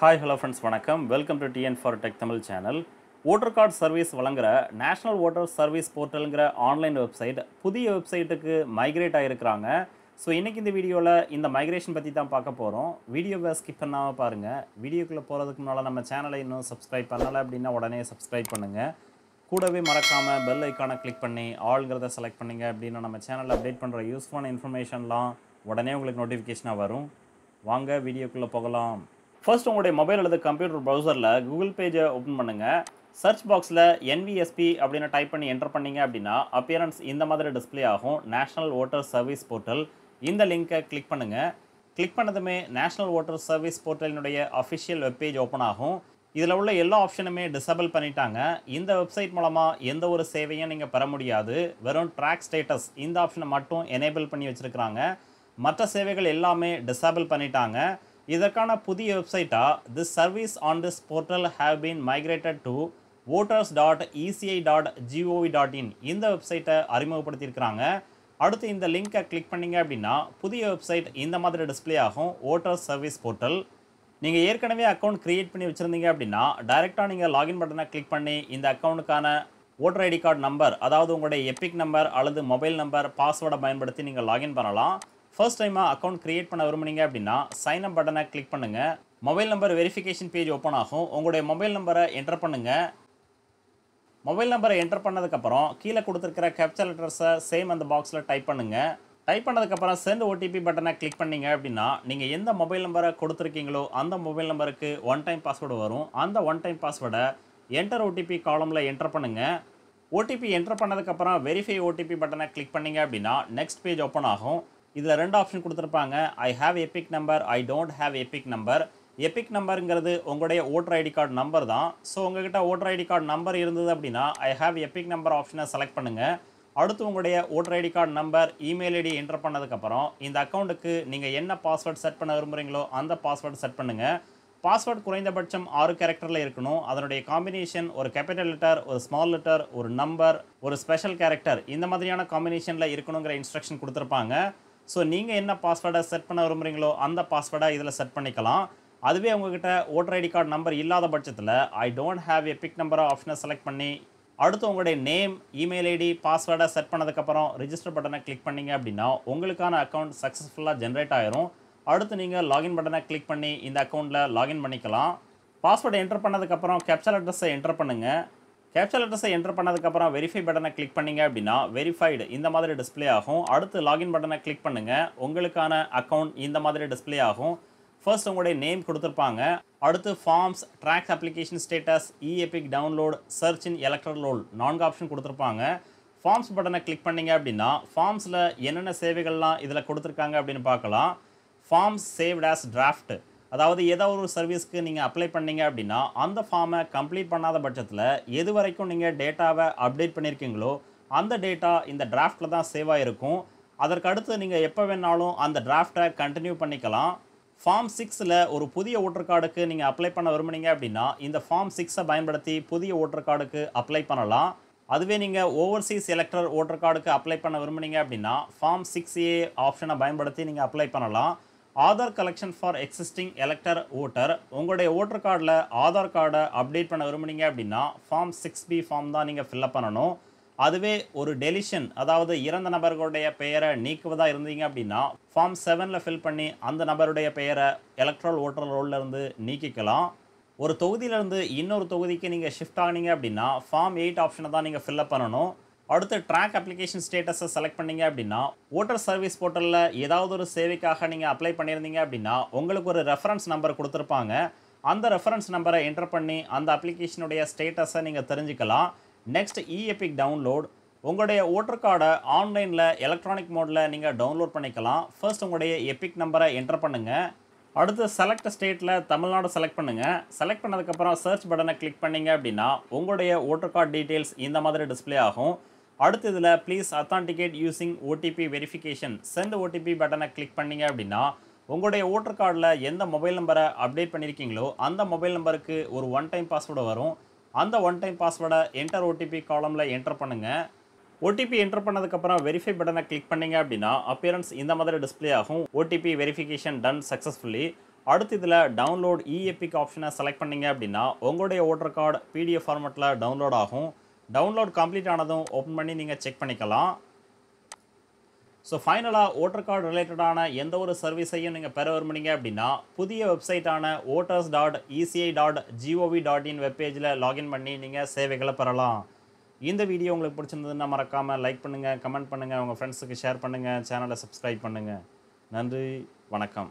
Hi, hello friends, வணக்கம். Welcome to TN for Tech Tamil channel. Voter card service வழங்குற National Voter Service Portalங்கிற online website புதிய வெப்சைட்டுக்கு migrate ஆயிருக்காங்க. So இன்னைக்கு இந்த வீடியோவில் இந்த மைக்ரேஷன் பற்றி தான் பார்க்க போகிறோம். வீடியோவை ஸ்கிப் பண்ணாமல் பாருங்கள். வீடியோக்குள்ளே போகிறதுக்கு முன்னால் நம்ம சேனலை இன்னும் சப்ஸ்கிரைப் பண்ணலை அப்படின்னா உடனே சப்ஸ்கிரைப் பண்ணுங்கள். கூடவே மறக்காமல் பெல் ஐக்கானை கிளிக் பண்ணி ஆல்ங்கிறத செலக்ட் பண்ணிங்க அப்படின்னா நம்ம சேனலில் அப்டேட் பண்ணுற யூஸ்ஃபுல்லான இன்ஃபர்மேஷன்லாம் உடனே உங்களுக்கு நோட்டிஃபிகேஷனாக வரும். வாங்க வீடியோக்குள்ளே போகலாம். ஃபர்ஸ்ட் உங்களுடைய மொபைல் அல்லது கம்ப்யூட்டர் ப்ரௌசரில் கூகுள் பேஜை ஓப்பன் பண்ணுங்கள். சர்ச் பாக்ஸில் NVSP அப்படின்னு டைப் பண்ணி என்டர் பண்ணிங்க அப்படின்னா அப்பியரன்ஸ் இந்த மாதிரி டிஸ்பிளே ஆகும். National voter service portal. இந்த லிங்கை கிளிக் பண்ணுங்கள். கிளிக் பண்ணதுமே நேஷனல் ஓட்டர் சர்வீஸ் போர்ட்டலினுடைய அஃபிஷியல் வெப்பேஜ் ஓப்பன் ஆகும். இதில் உள்ள எல்லா ஆப்ஷனுமே டிசேபிள் பண்ணிட்டாங்க. இந்த வெப்சைட் மூலமாக எந்த ஒரு சேவையும் நீங்கள் பெற முடியாது. வெறும் ட்ராக் ஸ்டேட்டஸ் இந்த ஆப்ஷனை மட்டும் எனேபிள் பண்ணி வச்சுருக்கிறாங்க. மற்ற சேவைகள் எல்லாமே டிசேபிள் பண்ணிட்டாங்க. இதற்கான புதிய வெப்சைட்டாக this service on this portal have been migrated to voters.eci.gov.in இந்த வெப்சைட்டை அறிமுகப்படுத்தியிருக்கிறாங்க. அடுத்து இந்த லிங்கை கிளிக் பண்ணிங்க அப்படின்னா புதிய வெப்சைட் இந்த மாதிரி டிஸ்பிளே ஆகும். Voter service portal. நீங்கள் ஏற்கனவே அக்கௌண்ட் க்ரியேட் பண்ணி வச்சுருந்தீங்க அப்படின்னா டைரெக்டாக நீங்கள் லாகின் பட்டனை கிளிக் பண்ணி இந்த அக்கௌண்ட்டுக்கான ஓட்டர் ஐடி கார்டு நம்பர், அதாவது உங்களுடைய எபிக் நம்பர் அல்லது மொபைல் நம்பர், பாஸ்வேர்டை பயன்படுத்தி நீங்கள் லாகின் பண்ணலாம். ஃபர்ஸ்ட் டைமாக அக்கௌண்ட் க்ரியேட் பண்ண விரும்புனீங்க அப்படின்னா சைன் அப் பட்டனை கிளிக் பண்ணுங்கள். Mobile number verification page open ஆகும். உங்களுடைய மொபைல் நம்பரை என்டர் பண்ணுங்கள். மொபைல் நம்பரை என்டர் பண்ணதுக்கப்புறம் கீழே கொடுத்துருக்கிற கேப்சர் லெட்டர்ஸை சேம் அந்த பாக்ஸில் டைப் பண்ணுங்கள். டைப் பண்ணதுக்கப்புறம் சென்ட் ஓடிபி பட்டனை கிளிக் பண்ணிங்க அப்படின்னா நீங்கள் எந்த மொபைல் நம்பரை கொடுத்துருக்கீங்களோ அந்த மொபைல் நம்பருக்கு ஒன் டைம் பாஸ்வேர்டு வரும். அந்த ஒன் டைம் பாஸ்வேர்டை என்டர் ஓடிபி காலமில் என்டர் பண்ணுங்கள். ஓடிபி என்டர் பண்ணதுக்கப்புறம் வெரிஃபை ஓடிபி பட்டனை கிளிக் பண்ணிங்க அப்படின்னா நெக்ஸ்ட் பேஜ் ஓப்பன் ஆகும். இதில் ரெண்டு ஆப்ஷன் கொடுத்துருப்பாங்க. I have EPIC number, I don't have EPIC number. EPIC நம்பருங்கிறது உங்களுடைய ஓட்டர் ஐடி கார்டு நம்பர் தான். ஸோ உங்கள்கிட்ட ஓட்டர் ஐடி கார்டு நம்பர் இருந்தது அப்படின்னா ஐ ஹாவ் எபிக் நம்பர் ஆப்ஷனை செலக்ட் பண்ணுங்கள். அடுத்து உங்களுடைய voter ID card number, email ID enter பண்ணதுக்கப்புறம் இந்த அக்கௌண்ட்டுக்கு நீங்கள் என்ன பாஸ்வேர்டு செட் பண்ண விரும்புகிறீங்களோ அந்த பாஸ்வேர்டு செட் பண்ணுங்கள். பாஸ்வேர்டு குறைந்தபட்சம் 6 கேரக்டரில் இருக்கணும். அதனுடைய காம்பினேஷன் ஒரு கேபிட்டல் லெட்டர், ஒரு ஸ்மால் லெட்டர், ஒரு நம்பர், ஒரு ஸ்பெஷல் கேரக்டர், இந்த மாதிரியான காம்பினேஷனில் இருக்கணுங்கிற இன்ஸ்ட்ரக்ஷன் கொடுத்துருப்பாங்க. ஸோ நீங்கள் என்ன பாஸ்வேர்டை செட் பண்ண விரும்புகிறீங்களோ அந்த பாஸ்வேர்டை இதில் செட் பண்ணிக்கலாம். அதுவே உங்ககிட்ட ஓட்டர் ஐடி கார்டு நம்பர் இல்லாத பட்சத்தில் ஐ டோன்ட் ஹாவ் எபிக் நம்பர் ஆப்ஷனை செலக்ட் பண்ணி அடுத்து உங்களுடைய நேம், இமெயில் ஐடி, பாஸ்வேர்டை செட் பண்ணதுக்கப்புறம் ரிஜிஸ்டர் பட்டனை கிளிக் பண்ணிங்க அப்படின்னா உங்களுக்கான அக்கௌண்ட் சக்ஸஸ்ஃபுல்லாக ஜென்ரேட் ஆயிரும். அடுத்து நீங்கள் லாகின் பட்டனை கிளிக் பண்ணி இந்த அக்கௌண்ட்டில் லாகின் பண்ணிக்கலாம். பாஸ்வேர்டை என்டர் பண்ணதுக்கப்புறம் கேப்சர் அட்ரஸை என்டர் பண்ணுங்கள். கேப்சர் அட்ரஸை என்டர் பண்ணதுக்கப்புறம் வெரிஃபை பட்டனை கிளிக் பண்ணிங்க அப்படின்னா வெரிஃபைடு இந்த மாதிரி டிஸ்பிளே ஆகும். அடுத்து லாகின் பட்டனை கிளிக் பண்ணுங்கள். உங்களுக்கான அக்கௌண்ட் இந்த மாதிரி டிஸ்பிளே ஆகும். ஃபர்ஸ்ட் உங்களுடைய நேம் கொடுத்துருப்பாங்க. அடுத்து forms, tracks application status, EPIC download, search in electoral roll 4 option கொடுத்துருப்பாங்க. ஃபார்ம்ஸ் பட்டனை கிளிக் பண்ணிங்க அப்படின்னா ஃபார்ம்ஸில் என்னென்ன சேவைகள்லாம் இதில் கொடுத்துருக்காங்க அப்படின்னு பார்க்கலாம். ஃபார்ம்ஸ் சேவ்ட் ஆஸ் டிராஃப்ட், அதாவது ஏதாவது ஒரு சர்வீஸ்க்கு நீங்கள் அப்ளை பண்ணீங்க அப்படின்னா அந்த ஃபார்மை கம்ப்ளீட் பண்ணாத பட்சத்தில் எது வரைக்கும் நீங்கள் டேட்டாவை அப்டேட் பண்ணியிருக்கீங்களோ அந்த டேட்டா இந்த டிராஃப்டில் தான் சேவ் ஆகிருக்கும். அதற்கு அடுத்து நீங்கள் எப்போ வேணாலும் அந்த டிராஃப்டை கண்டினியூ பண்ணிக்கலாம். ஃபார்ம் 6ல் ஒரு புதிய ஓட்டர் கார்டுக்கு நீங்கள் அப்ளை பண்ண விரும்புனீங்க அப்படின்னா இந்த ஃபார்ம் 6ஐ பயன்படுத்தி புதிய ஓட்டர் கார்டுக்கு அப்ளை பண்ணலாம். அதுவே நீங்கள் ஓவர்சீஸ் எலக்டர் ஓட்டர் கார்டுக்கு அப்ளை பண்ண விரும்புனீங்க அப்படின்னா ஃபார்ம் 6A ஆப்ஷனை பயன்படுத்தி நீங்கள் அப்ளை பண்ணலாம். Aadhaar collection for existing elector voter, உங்களுடைய ஓட்டர் கார்டில் ஆதார் கார்டை அப்டேட் பண்ண விரும்புனீங்க அப்படின்னா ஃபார்ம் 6B ஃபார்ம் தான் நீங்கள் ஃபில்அப் பண்ணணும். அதுவே ஒரு டெலிஷன், அதாவது இறந்த நபர்களுடைய பெயரை நீக்குவதாக இருந்தீங்க அப்படின்னா ஃபார்ம் 7ல் ஃபில் பண்ணி அந்த நபருடைய பெயரை எலக்ட்ரல் ஓட்டர் ரோல்லேருந்து நீக்கிக்கலாம். ஒரு தொகுதியிலேருந்து இன்னொரு தொகுதிக்கு நீங்கள் ஷிஃப்ட் ஆனீங்க அப்படின்னா ஃபார்ம் 8 ஆப்ஷனை தான் நீங்கள் ஃபில்அப் பண்ணணும். அடுத்து ட்ராக் அப்ளிகேஷன் ஸ்டேட்டஸை செலக்ட் பண்ணீங்க அப்படின்னா ஓட்டர் சர்வீஸ் போர்ட்டலில் ஏதாவது ஒரு சேவைக்காக நீங்கள் அப்ளை பண்ணியிருந்தீங்க அப்படின்னா உங்களுக்கு ஒரு ரெஃபரன்ஸ் நம்பர் கொடுத்துருப்பாங்க. அந்த ரெஃபரன்ஸ் நம்பரை என்டர் பண்ணி அந்த அப்ளிகேஷனுடைய ஸ்டேட்டஸை நீங்கள் தெரிஞ்சுக்கலாம். நெக்ஸ்ட் எபிக் டவுன்லோட், உங்களுடைய ஓட்டர் கார்டை ஆன்லைனில் எலக்ட்ரானிக் மோடில் நீங்கள் டவுன்லோட் பண்ணிக்கலாம். ஃபர்ஸ்ட் உங்களுடைய எபிக் நம்பரை என்டர் பண்ணுங்கள். அடுத்து செலக்ட் ஸ்டேட்டில் தமிழ்நாடு செலக்ட் பண்ணுங்கள். செலக்ட் பண்ணதுக்கப்புறம் சர்ச் பட்டனை கிளிக் பண்ணிங்க அப்படின்னா உங்களுடைய ஓட்டர் கார்டு டீட்டெயில்ஸ் இந்த மாதிரி டிஸ்பிளே ஆகும். அடுத்து இதில் please authenticate using OTP verification, send OTP பட்டனை கிளிக் பண்ணிங்க அப்படின்னா உங்களுடைய ஓட்டர் கார்டில் எந்த மொபைல் நம்பரை அப்டேட் பண்ணியிருக்கீங்களோ அந்த மொபைல் நம்பருக்கு ஒரு ஒன் டைம் பாஸ்வேர்டு வரும். அந்த ஒன் டைம் பாஸ்வேர்டை என்டர் ஓடிபி காலமில் என்டர் பண்ணுங்கள். ஓடிபி என்டர் பண்ணதுக்கப்புறம் வெரிஃபை பட்டனை கிளிக் பண்ணிங்க அப்படின்னா அப்பியரன்ஸ் இந்த மாதிரி டிஸ்பிளே ஆகும். OTP verification ton successfully. அடுத்து இதில் டவுன்லோட் இஎபிக் ஆப்ஷனை செலக்ட் பண்ணிங்க அப்படின்னா உங்களுடைய ஓட்டர் கார்டு பிடிஎஃப் ஃபார்மெட்டில் டவுன்லோட் ஆகும். டவுன்லோட் கம்ப்ளீட் ஆனதும் ஓப்பன் பண்ணி நீங்கள் செக் பண்ணிக்கலாம். ஸோ ஃபைனலாக ஓட்டர் கார்டு ரிலேட்டடான எந்த ஒரு சர்வீஸையும் நீங்கள் பெற விரும்புனீங்க அப்படின்னா புதிய வெப்சைட்டான voters.eci.gov.in வெப்பேஜில் லாகின் பண்ணி நீங்கள் சேவைகளை பெறலாம். இந்த வீடியோ உங்களுக்கு பிடிச்சிருந்ததுன்னா மறக்காமல் லைக் பண்ணுங்கள், கமெண்ட் பண்ணுங்கள், உங்கள் ஃப்ரெண்ட்ஸுக்கு ஷேர் பண்ணுங்கள், சேனலை சப்ஸ்கிரைப் பண்ணுங்கள். நன்றி, வணக்கம்.